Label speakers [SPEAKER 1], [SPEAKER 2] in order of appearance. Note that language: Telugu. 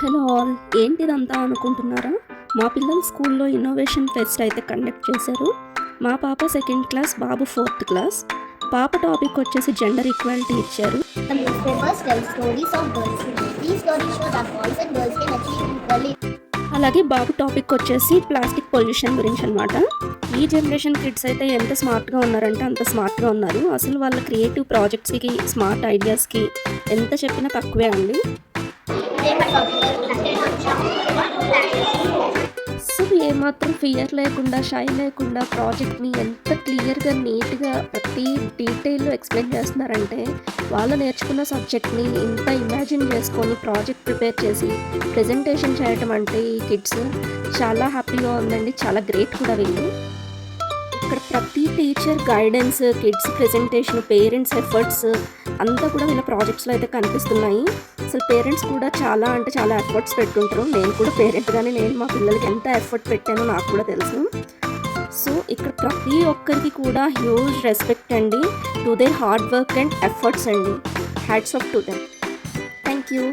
[SPEAKER 1] హలో ఆల్, ఏంటిదంతా అనుకుంటున్నారా? మా పిల్లలు స్కూల్లో ఇన్నోవేషన్ ఫెస్ట్ అయితే కండక్ట్ చేశారు. మా పాప 2nd క్లాస్, బాబు 4th క్లాస్. పాప టాపిక్ వచ్చేసి జెండర్ ఈక్వాలిటీ ఇచ్చారు. అలాగే బాబు టాపిక్ వచ్చేసి ప్లాస్టిక్ పొల్యూషన్ గురించి అనమాట. ఈ జనరేషన్ కిడ్స్ అయితే ఎంత స్మార్ట్గా ఉన్నారంటే అంత స్మార్ట్గా ఉన్నారు. అసలు వాళ్ళ క్రియేటివ్ ప్రాజెక్ట్స్కి, స్మార్ట్ ఐడియాస్కి ఎంత చెప్పినా తక్కువే అండి. అసలు ఏమాత్రం ఫియర్ లేకుండా, షై లేకుండా ప్రాజెక్ట్ని ఎంత క్లియర్గా, నీట్గా ప్రతి డీటెయిల్లో ఎక్స్ప్లెయిన్ చేస్తున్నారంటే, వాళ్ళు నేర్చుకున్న సబ్జెక్ట్ని ఇంత ఇమాజిన్ చేసుకొని ప్రాజెక్ట్ ప్రిపేర్ చేసి ప్రెజెంటేషన్ చేయటం అంటే ఈ కిడ్స్ చాలా హ్యాపీగా ఉందండి. చాలా గ్రేట్ కూడా వీళ్ళు. ఇక్కడ ప్రతి teacher guidance, kids presentation, parents efforts అంతా కూడా వీళ్ళ ప్రాజెక్ట్స్లో అయితే కనిపిస్తున్నాయి. అసలు పేరెంట్స్ కూడా చాలా అంటే చాలా ఎఫర్ట్స్ పెట్టుంటారు. నేను కూడా పేరెంట్గానే నేను మా పిల్లలకి ఎంత ఎఫర్ట్ పెట్టానో నాకు కూడా తెలుసు. సో ఇక్కడ ప్రతి ఒక్కరికి కూడా హ్యూజ్ రెస్పెక్ట్ అండి to their hard work and efforts అండి. Hats off to them. Thank you.